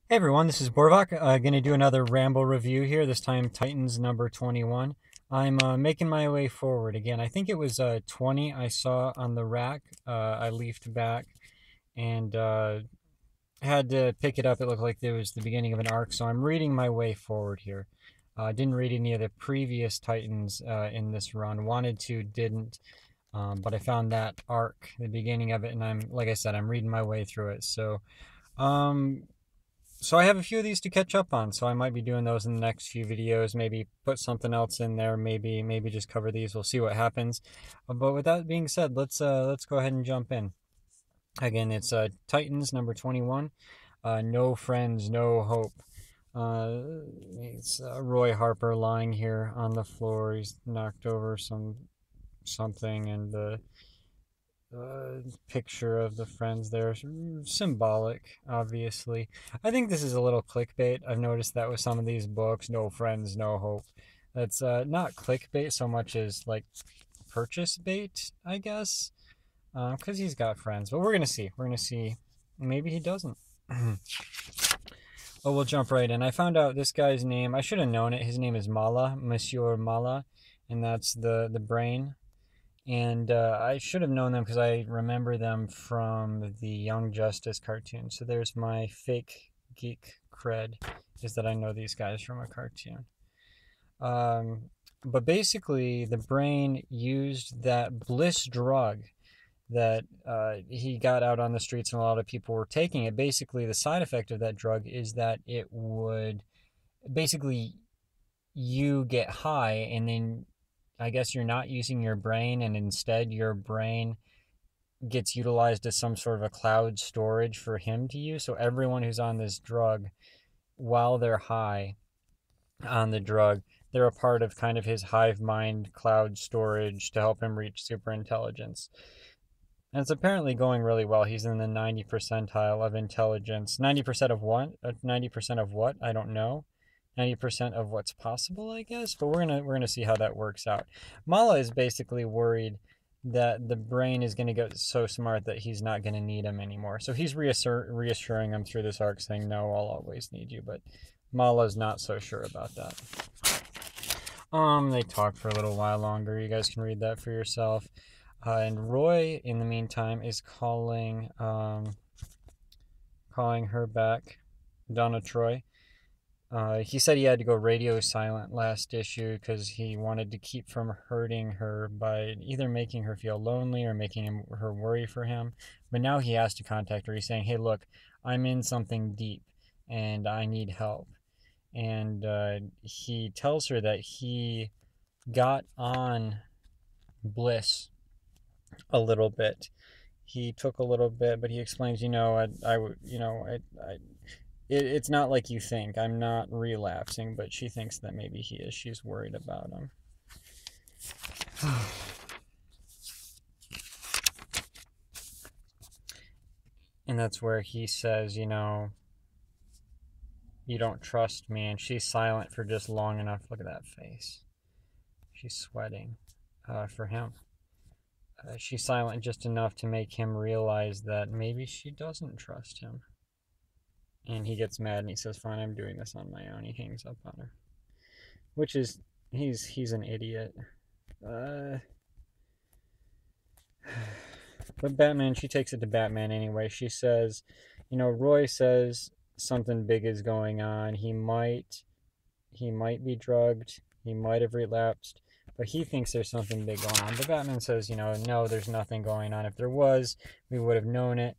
Hey everyone, this is Borvak. Going to do another Ramble review here, this time Titans number 21. I'm making my way forward again. I think it was 20 I saw on the rack. I leafed back and had to pick it up. It looked like there was the beginning of an arc, so I'm reading my way forward here. I didn't read any of the previous Titans in this run. Wanted to, didn't. But I found that arc, the beginning of it, and like I said, I'm reading my way through it. Um, so I have a few of these to catch up on, so I might be doing those in the next few videos. Maybe put something else in there. Maybe just cover these. We'll see what happens. But with that being said, let's go ahead and jump in. Again, it's Titans number 21. No friends, no hope. It's Roy Harper lying here on the floor. He's knocked over something, and the picture of the friends there. Symbolic, obviously. I think this is a little clickbait. I've noticed that with some of these books. No friends, no hope. That's not clickbait so much as like purchase bait, I guess. Because he's got friends. But we're going to see. We're going to see. Maybe he doesn't. Oh, we'll jump right in. I found out this guy's name. I should have known it. His name is Mala, Monsieur Mala, and that's the brain. And I should have known them because I remember them from the Young Justice cartoon. So there's my fake geek cred, is that I know these guys from a cartoon. Um, but basically, the brain used that bliss drug that he got out on the streets, and a lot of people were taking it. Basically, the side effect of that drug is that it would basically you get high, and then I guess you're not using your brain, and instead your brain gets utilized as some sort of a cloud storage for him to use. So everyone who's on this drug, while they're high on the drug, they're a part of kind of his hive mind cloud storage to help him reach super intelligence. And it's apparently going really well. He's in the 90 percentile of intelligence. 90% of what? 90% of what? I don't know. 90% of what's possible, I guess. But we're gonna see how that works out. Mala is basically worried that the brain is gonna get so smart that he's not gonna need him anymore. So he's reassuring him through this arc, saying, "No, I'll always need you." But Mala's not so sure about that. They talk for a little while longer. You guys can read that for yourself. And Roy, in the meantime, is calling her back, Donna Troy. He said he had to go radio silent last issue because he wanted to keep from hurting her by either making her feel lonely or making her worry for him. But now he has to contact her. He's saying, "Hey, look, I'm in something deep and I need help." And he tells her that he got on Bliss a little bit. He took a little bit, but he explains, it's not like you think. I'm not relapsing, but she thinks that maybe he is. She's worried about him. And that's where he says, you don't trust me. And she's silent for just long enough. Look at that face. She's sweating for him. She's silent just enough to make him realize that maybe she doesn't trust him. And he gets mad and he says, "Fine, I'm doing this on my own." He hangs up on her. Which is, he's an idiot. Uh, but Batman, she takes it to Batman anyway. She says, Roy says something big is going on. He might be drugged. He might have relapsed, but he thinks there's something big going on. But Batman says, no, there's nothing going on. If there was, we would have known it.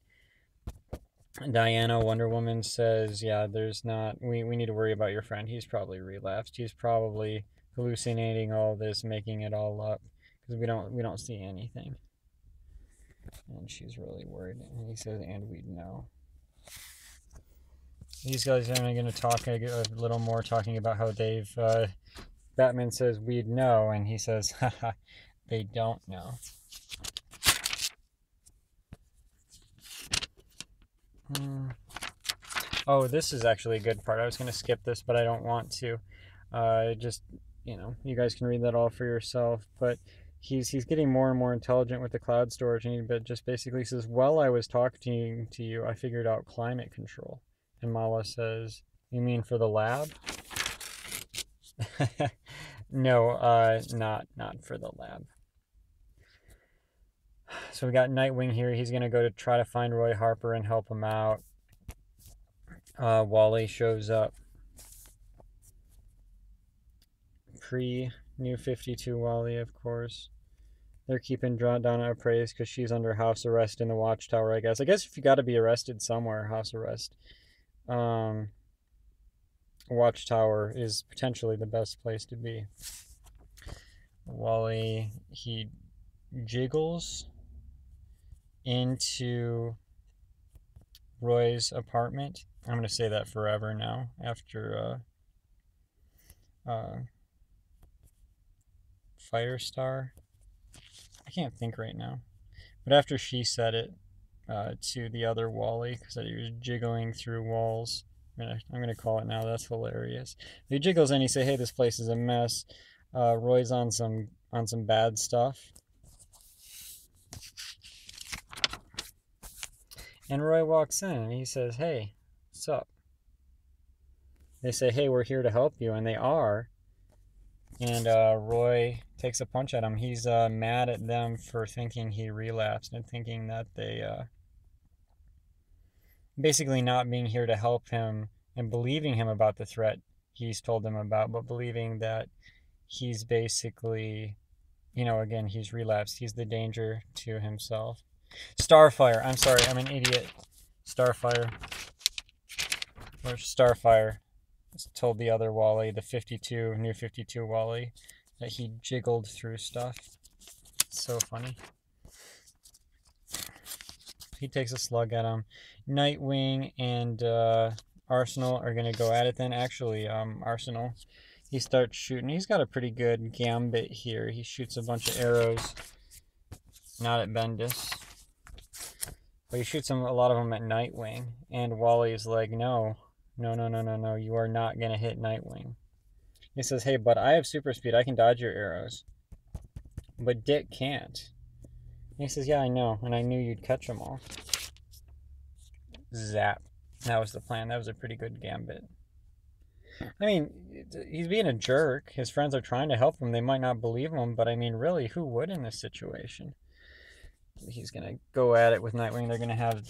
Diana, Wonder Woman, says, yeah, there's not. We need to worry about your friend. He's probably relapsed. He's probably hallucinating all this, making it all up, because we don't see anything. And she's really worried. And he says, and we'd know. These guys are going to talk a little more, talking about how they've. Batman says, we'd know, and he says, haha, they don't know. Oh, this is actually a good part. I was going to skip this, but I don't want to. Just, you guys can read that all for yourself. But he's getting more and more intelligent with the cloud storage, and he just basically says, "While I was talking to you, I figured out climate control." And Mala says, "You mean for the lab?" No, not for the lab. So we got Nightwing here. He's gonna go to try to find Roy Harper and help him out. Wally shows up. Pre-New 52 Wally, of course. They're keeping Donna appraised because she's under house arrest in the Watchtower, I guess. I guess if you got to be arrested somewhere, house arrest. Watchtower is potentially the best place to be. Wally, he jiggles into Roy's apartment. I'm going to say that forever now after Firestar. I can't think right now. But after she said it to the other Wally, because he was jiggling through walls, I'm gonna call it now. That's hilarious. He jiggles in. He say, "Hey, this place is a mess. Roy's on some bad stuff." And Roy walks in and he says, "Hey, what's up?" They say, "Hey, we're here to help you," and they are. And Roy takes a punch at him. He's mad at them for thinking he relapsed and thinking that they basically not being here to help him and believing him about the threat he's told them about, but believing that he's basically, again, he's relapsed. He's the danger to himself. Starfire. I'm sorry, I'm an idiot. Starfire. Or Starfire told the other Wally, the New 52 Wally, that he jiggled through stuff. It's so funny. He takes a slug at him. Nightwing and Arsenal are going to go at it then. Actually, Arsenal, he starts shooting. He's got a pretty good gambit here. He shoots a bunch of arrows. Not at Bendis. But he shoots a lot of them at Nightwing. And Wally's like, no, you are not going to hit Nightwing. He says, "Hey, but I have super speed. I can dodge your arrows. But Dick can't." And he says, "Yeah, I know. And I knew you'd catch them all." Zap. That was the plan. That was a pretty good gambit. I mean, he's being a jerk. His friends are trying to help him. They might not believe him, but I mean, really, who would in this situation? He's going to go at it with Nightwing. They're going to have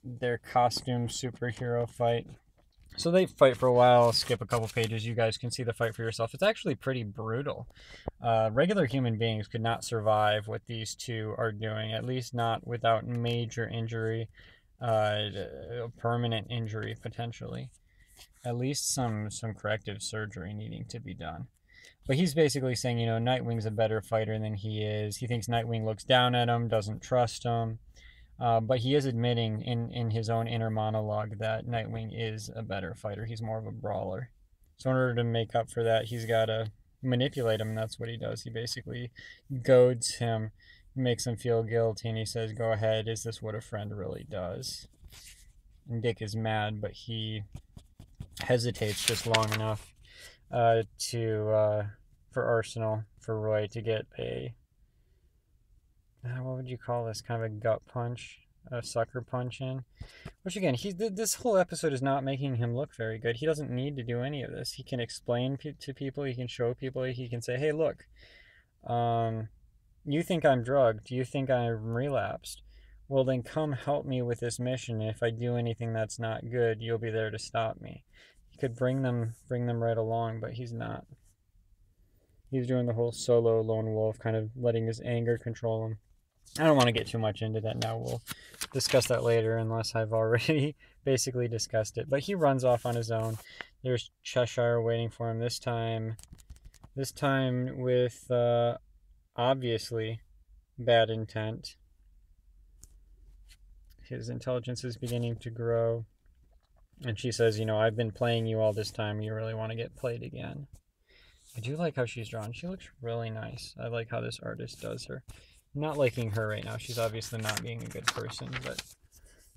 their costume superhero fight. So they fight for a while. I'll skip a couple pages. You guys can see the fight for yourself. It's actually pretty brutal. Regular human beings could not survive what these two are doing, at least not without major injury, permanent injury potentially. At least some corrective surgery needing to be done. But he's basically saying, Nightwing's a better fighter than he is. He thinks Nightwing looks down at him, doesn't trust him. But he is admitting in his own inner monologue that Nightwing is a better fighter. He's more of a brawler. So in order to make up for that, he's got to manipulate him, and that's what he does. He basically goads him, makes him feel guilty, and he says, "Go ahead, is this what a friend really does?" And Dick is mad, but he hesitates just long enough for Roy to get a, what would you call this, kind of a gut punch, a sucker punch in, which again, this whole episode is not making him look very good. He doesn't need to do any of this. He can explain to people, he can show people, he can say, "Hey, look, you think I'm drugged, you think I'm relapsed, well then come help me with this mission. If I do anything that's not good, you'll be there to stop me." He could bring them right along, but he's not. He's doing the whole solo lone wolf, kind of letting his anger control him. I don't want to get too much into that now. We'll discuss that later, unless I've already basically discussed it. But he runs off on his own. There's Cheshire waiting for him this time with obviously bad intent. His intelligence is beginning to grow. And she says, "I've been playing you all this time. You really want to get played again." I do like how she's drawn. She looks really nice. I like how this artist does her. I'm not liking her right now. She's obviously not being a good person, but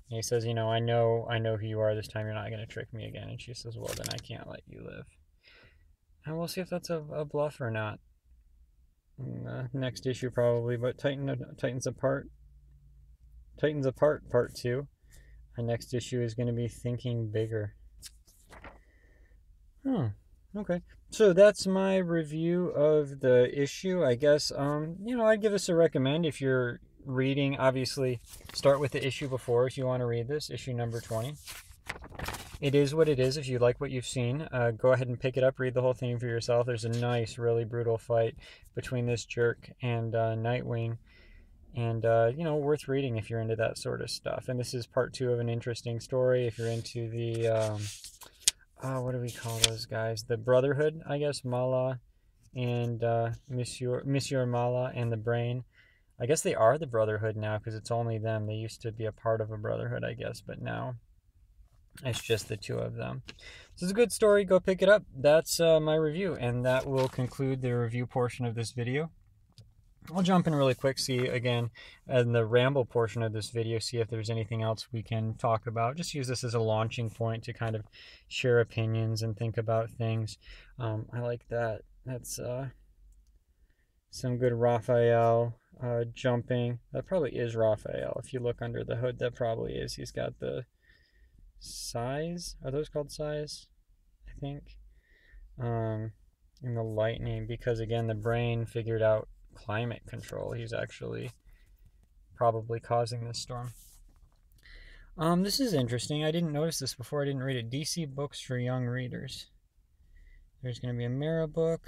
he says, I know who you are this time. You're not going to trick me again. And she says, "Well, then I can't let you live." And we'll see if that's a bluff or not. Next issue probably, but Titans Apart Titans Apart Part 2. Our next issue is going to be Thinking Bigger. Oh, okay. So that's my review of the issue. I guess, I'd give this a recommend if you're reading. Obviously, start with the issue before if you want to read this, issue number 20. It is what it is. If you like what you've seen, go ahead and pick it up, read the whole thing for yourself. There's a nice, really brutal fight between this jerk and Nightwing. And, worth reading if you're into that sort of stuff. And this is part 2 of an interesting story. If you're into the, what do we call those guys? The Brotherhood, I guess, Mala and Monsieur Mala and the Brain. I guess they are the Brotherhood now because it's only them. They used to be a part of a Brotherhood, I guess, but now it's just the 2 of them. So it's a good story. Go pick it up. That's my review, and that will conclude the review portion of this video. I'll jump in really quick, see again in the ramble portion of this video, see if there's anything else we can talk about. Just use this as a launching point to kind of share opinions and think about things. I like that. That's some good Raphael jumping. That probably is Raphael. If you look under the hood, that probably is. He's got the size. Are those called size? I think. And the lightning, because again, the Brain figured out climate control. He's actually probably causing this storm. This is interesting. I didn't notice this before. I didn't read it. DC books for young readers. There's going to be a Mara book.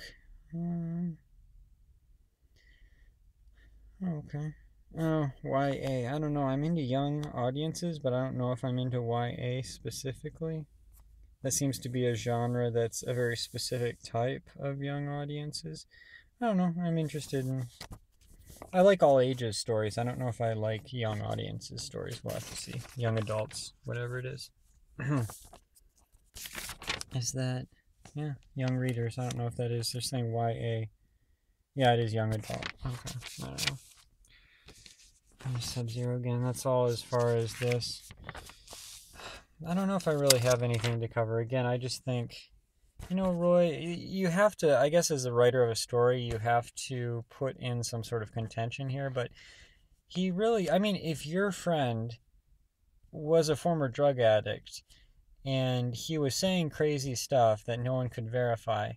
Okay. Oh, YA. I don't know. I'm into young audiences, but I don't know if I'm into YA specifically. That seems to be a genre that's a very specific type of young audiences. I don't know. I'm interested in... I like all ages stories. I don't know if I like young audiences stories. We'll have to see. Young adults, whatever it is. Is that... Yeah, young readers. I don't know if that is. They're saying YA. Yeah, it is young adult. Okay. I don't know. Sub-Zero again. That's all as far as this. I don't know if I really have anything to cover. Again, I just think... Roy, you have to, I guess as a writer of a story, you have to put in some sort of contention here, but he really, if your friend was a former drug addict and he was saying crazy stuff that no one could verify,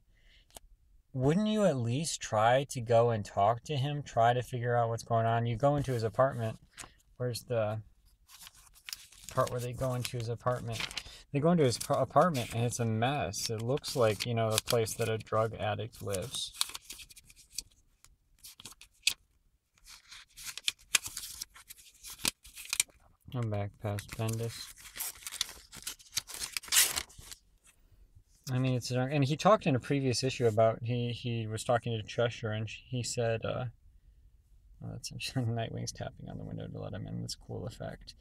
wouldn't you at least try to go and talk to him, try to figure out what's going on? You go into his apartment. Where's the part where they go into his apartment? They go into his apartment and it's a mess. It looks like, a place that a drug addict lives. I'm back past Bendis. It's and he talked in a previous issue about he was talking to Cheshire and he said, that's Nightwing's tapping on the window to let him in. This cool effect.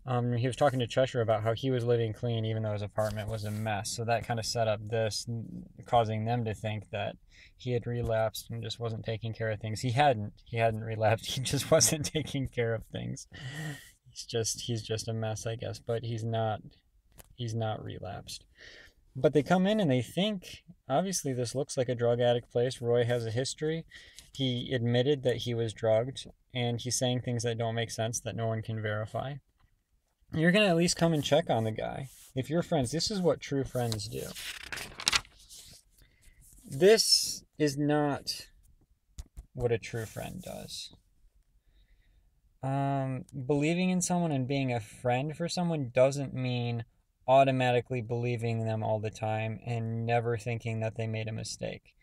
He was talking to Cheshire about how he was living clean even though his apartment was a mess. So that kind of set up this, causing them to think that he had relapsed and just wasn't taking care of things. He hadn't relapsed. He just wasn't taking care of things. He's just a mess, I guess. But he's not relapsed. But they come in and they think, obviously this looks like a drug addict place. Roy has a history. He admitted that he was drugged, and he's saying things that don't make sense that no one can verify. You're going to at least come and check on the guy. If you're friends, this is what true friends do. This is not what a true friend does. Believing in someone and being a friend for someone doesn't mean automatically believing them all the time and never thinking that they made a mistake.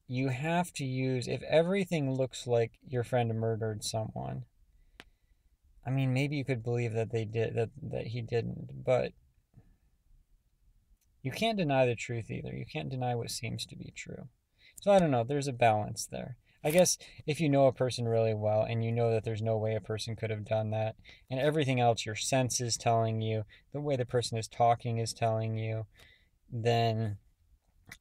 You have to use, if everything looks like your friend murdered someone, maybe you could believe that they did, that he didn't, but you can't deny the truth either. You can't deny what seems to be true. So I don't know, there's a balance there. I guess if you know a person really well and you know that there's no way a person could have done that, and everything else your sense is telling you, the way the person is talking is telling you, then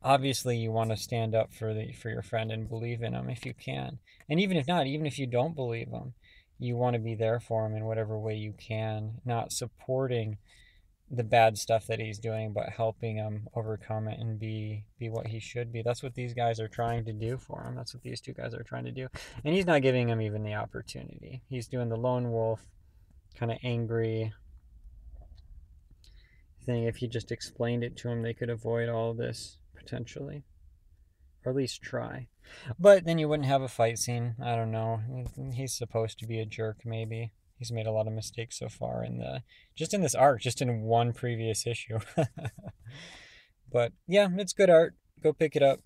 obviously you want to stand up for your friend and believe in him if you can. And even if not, even if you don't believe him, you want to be there for him in whatever way you can, not supporting the bad stuff that he's doing, but helping him overcome it and be what he should be. That's what these guys are trying to do for him. That's what these 2 guys are trying to do. And he's not giving him even the opportunity. He's doing the lone wolf. kind of angry thing. If you just explained it to them, they could avoid all this potentially, or at least try. But then you wouldn't have a fight scene. I don't know. He's supposed to be a jerk, maybe. He's made a lot of mistakes so far in this arc, just in one previous issue. But yeah, it's good art. Go pick it up.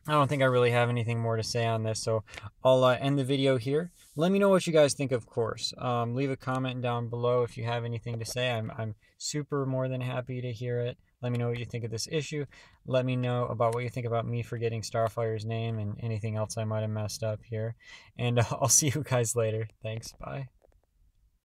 I don't think I really have anything more to say on this, so I'll end the video here. Let me know what you guys think, of course. Leave a comment down below if you have anything to say. I'm super more than happy to hear it. Let me know what you think of this issue. Let me know about what you think about me forgetting Starfire's name and anything else I might have messed up here. And I'll see you guys later. Thanks. Bye.